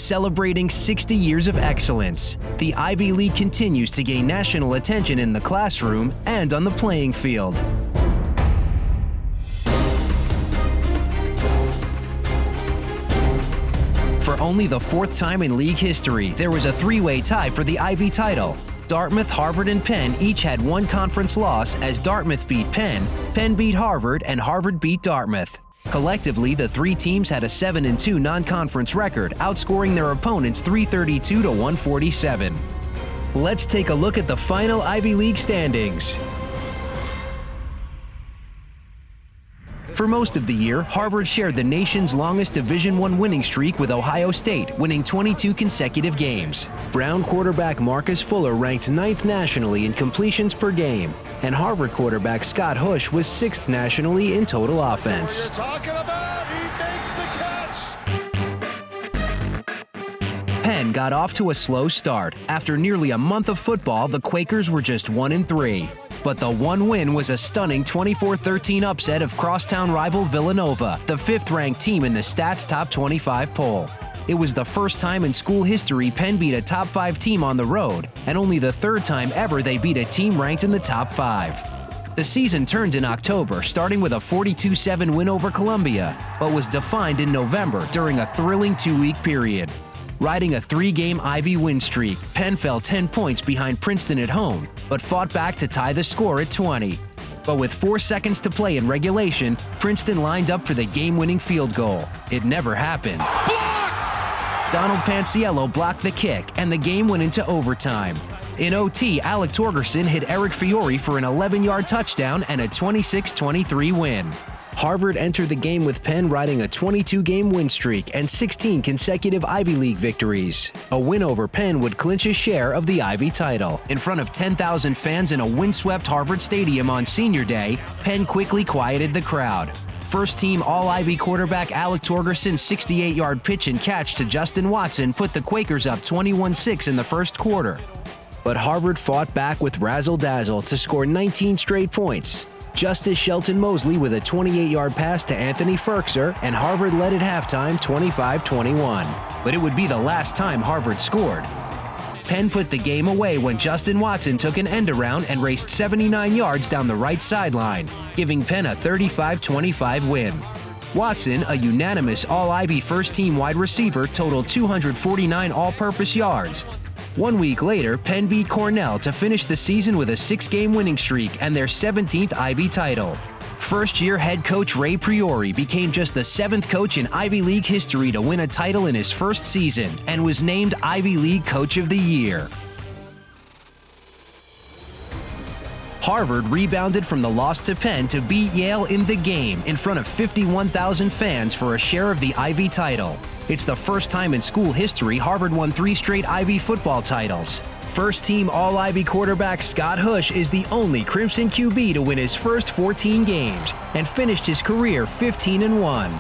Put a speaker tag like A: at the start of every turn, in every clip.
A: Celebrating 60 years of excellence, the Ivy League continues to gain national attention in the classroom and on the playing field. For only the fourth time in league history, there was a three-way tie for the Ivy title. Dartmouth, Harvard, and Penn each had one conference loss as Dartmouth beat Penn, Penn beat Harvard, and Harvard beat Dartmouth. Collectively, the three teams had a 7-2 non-conference record, outscoring their opponents 332 to 147. Let's take a look at the final Ivy League standings. For most of the year, Harvard shared the nation's longest Division I winning streak with Ohio State, winning 22 consecutive games. Brown quarterback Marcus Fuller ranked 9th nationally in completions per game, and Harvard quarterback Scott Hush was 6th nationally in total offense.
B: That's what you're talking about. He makes the catch.
A: Penn got off to a slow start. After nearly a month of football, the Quakers were just 1-3. But the one win was a stunning 24-13 upset of crosstown rival Villanova, the 5th-ranked team in the Stats Top 25 poll. It was the first time in school history Penn beat a top 5 team on the road, and only the third time ever they beat a team ranked in the top 5. The season turned in October, starting with a 42-7 win over Columbia, but was defined in November during a thrilling 2-week period. Riding a 3-game Ivy win streak, Penn fell 10 points behind Princeton at home, but fought back to tie the score at 20. But with 4 seconds to play in regulation, Princeton lined up for the game-winning field goal. It never happened.
B: Blocked!
A: Donald Panciello blocked the kick, and the game went into overtime. In OT, Alec Torgerson hit Eric Fiore for an 11-yard touchdown and a 26-23 win. Harvard entered the game with Penn riding a 22-game win streak and 16 consecutive Ivy League victories. A win over Penn would clinch a share of the Ivy title. In front of 10,000 fans in a windswept Harvard Stadium on Senior Day, Penn quickly quieted the crowd. First-team All-Ivy quarterback Alec Torgerson's 68-yard pitch and catch to Justin Watson put the Quakers up 21-6 in the first quarter. But Harvard fought back with razzle-dazzle to score 19 straight points. Justice Shelton Mosley with a 28-yard pass to Anthony Ferkser, and Harvard led at halftime 25-21. But it would be the last time Harvard scored. Penn put the game away when Justin Watson took an end-around and raced 79 yards down the right sideline, giving Penn a 35-25 win. Watson, a unanimous All-Ivy first-team wide receiver, totaled 249 all-purpose yards. 1 week later, Penn beat Cornell to finish the season with a 6-game winning streak and their 17th Ivy title. First-year head coach Ray Priori became just the 7th coach in Ivy League history to win a title in his first season and was named Ivy League Coach of the Year. Harvard rebounded from the loss to Penn to beat Yale in the game in front of 51,000 fans for a share of the Ivy title. It's the first time in school history Harvard won 3 straight Ivy football titles. First-team All-Ivy quarterback Scott Hush is the only Crimson QB to win his first 14 games and finished his career 15-1.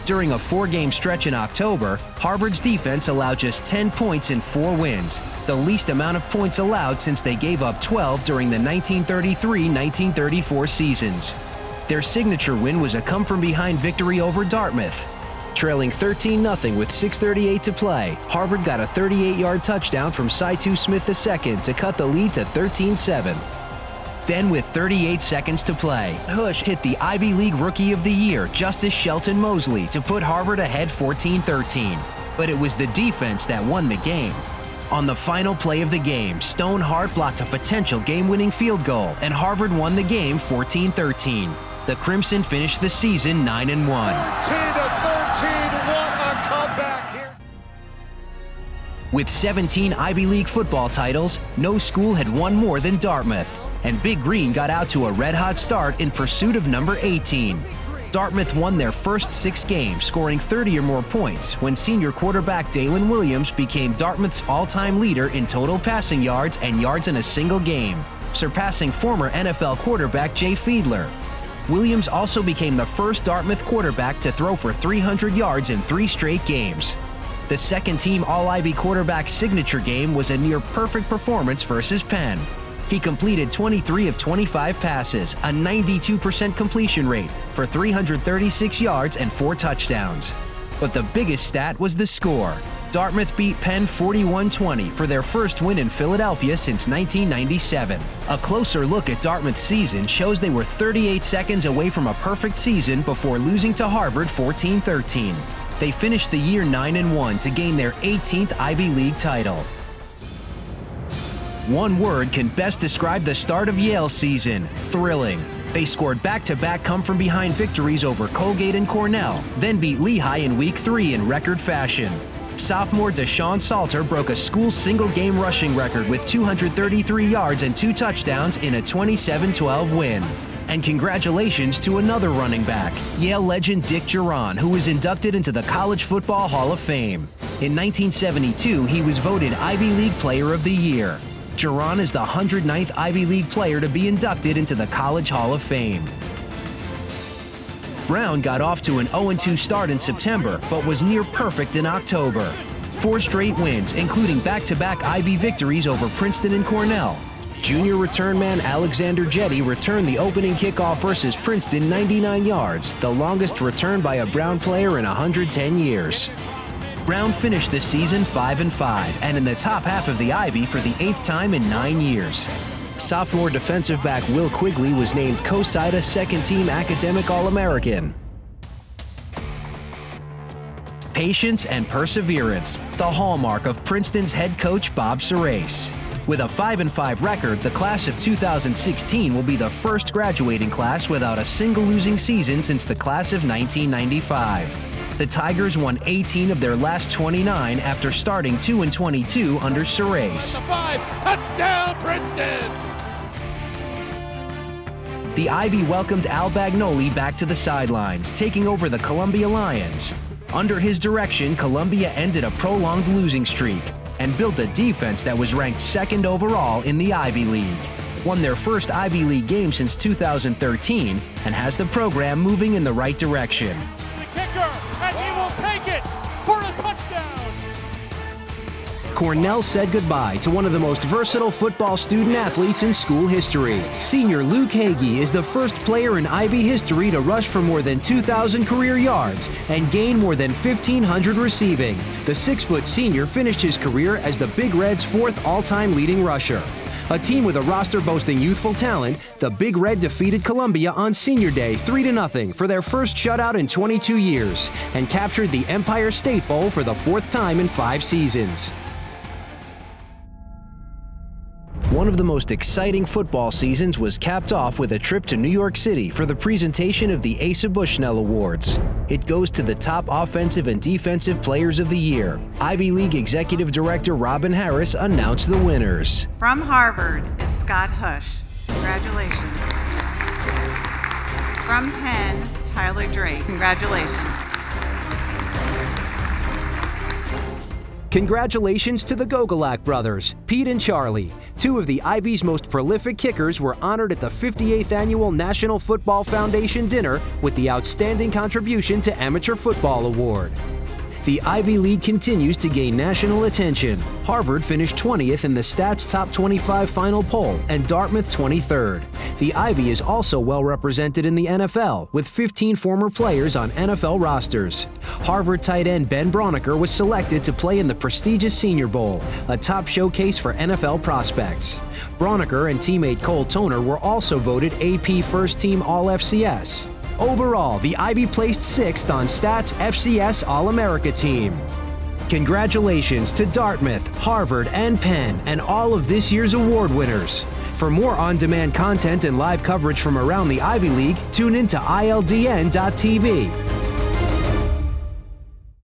A: During a 4-game stretch in October, Harvard's defense allowed just 10 points in 4 wins, the least amount of points allowed since they gave up 12 during the 1933-1934 seasons. Their signature win was a come-from-behind victory over Dartmouth. Trailing 13-0 with 6:38 to play, Harvard got a 38-yard touchdown from Saitu Smith II to cut the lead to 13-7. Then with 38 seconds to play, Hush hit the Ivy League Rookie of the Year, Justice Shelton Mosley, to put Harvard ahead 14-13. But it was the defense that won the game. On the final play of the game, Stone Hart blocked a potential game-winning field goal, and Harvard won the game 14-13. The Crimson finished the season 9-1.
B: 14-13, what a comeback here.
A: With 17 Ivy League football titles, no school had won more than Dartmouth, and Big Green got out to a red-hot start in pursuit of number 18. Dartmouth won their first 6 games, scoring 30 or more points, when senior quarterback Dalen Williams became Dartmouth's all-time leader in total passing yards and yards in a single game, surpassing former NFL quarterback Jay Fiedler. Williams also became the first Dartmouth quarterback to throw for 300 yards in 3 straight games. The second-team All-Ivy quarterback's signature game was a near-perfect performance versus Penn. He completed 23 of 25 passes, a 92% completion rate, for 336 yards and 4 touchdowns. But the biggest stat was the score. Dartmouth beat Penn 41-20 for their first win in Philadelphia since 1997. A closer look at Dartmouth's season shows they were 38 seconds away from a perfect season before losing to Harvard 14-13. They finished the year 9-1 to gain their 18th Ivy League title. One word can best describe the start of Yale's season: thrilling. They scored back-to-back come-from-behind victories over Colgate and Cornell, then beat Lehigh in Week 3 in record fashion. Sophomore Deshaun Salter broke a school single-game rushing record with 233 yards and 2 touchdowns in a 27-12 win. And congratulations to another running back, Yale legend Dick Jauron, who was inducted into the College Football Hall of Fame. In 1972, he was voted Ivy League Player of the Year. Jauron is the 109th Ivy League player to be inducted into the College Hall of Fame. Brown got off to an 0-2 start in September, but was near perfect in October. 4 straight wins, including back-to-back Ivy victories over Princeton and Cornell. Junior return man Alexander Jetty returned the opening kickoff versus Princeton 99 yards, the longest return by a Brown player in 110 years. Brown finished the season 5-5 and in the top half of the Ivy for the 8th time in 9 years. Sophomore defensive back Will Quigley was named COSIDA second-team academic All-American. Patience and perseverance, the hallmark of Princeton's head coach Bob Surace. With a 5-5 record, the class of 2016 will be the first graduating class without a single losing season since the class of 1995. The Tigers won 18 of their last 29 after starting 2-22 under Surace.
B: 5, touchdown Princeton!
A: The Ivy welcomed Al Bagnoli back to the sidelines, taking over the Columbia Lions. Under his direction, Columbia ended a prolonged losing streak and built a defense that was ranked 2nd overall in the Ivy League. Won their first Ivy League game since 2013 and has the program moving in the right direction.
B: And he will take it for a touchdown.
A: Cornell said goodbye to one of the most versatile football student athletes in school history. Senior Luke Hagee is the first player in Ivy history to rush for more than 2,000 career yards and gain more than 1,500 receiving. The 6-foot senior finished his career as the Big Red's 4th all-time leading rusher. A team with a roster boasting youthful talent, the Big Red defeated Columbia on Senior Day 3-0 for their first shutout in 22 years and captured the Empire State Bowl for the 4th time in 5 seasons. One of the most exciting football seasons was capped off with a trip to New York City for the presentation of the Asa Bushnell Awards. It goes to the top offensive and defensive players of the year. Ivy League Executive Director Robin Harris announced the winners.
C: From Harvard is Scott Hush. Congratulations. From Penn, Tyler Drake. Congratulations.
A: Congratulations to the Gogolak brothers, Pete and Charlie. 2 of the Ivy's most prolific kickers were honored at the 58th Annual National Football Foundation dinner with the Outstanding Contribution to Amateur Football Award. The Ivy League continues to gain national attention. Harvard finished 20th in the Stats Top 25 final poll and Dartmouth 23rd. The Ivy is also well represented in the NFL, with 15 former players on NFL rosters. Harvard tight end Ben Braunecker was selected to play in the prestigious Senior Bowl, a top showcase for NFL prospects. Braunecker and teammate Cole Toner were also voted AP First Team All-FCS. Overall, the Ivy placed 6th on Stats FCS All-America team. Congratulations to Dartmouth, Harvard, and Penn, and all of this year's award winners. For more on-demand content and live coverage from around the Ivy League, tune in to ILDN.TV.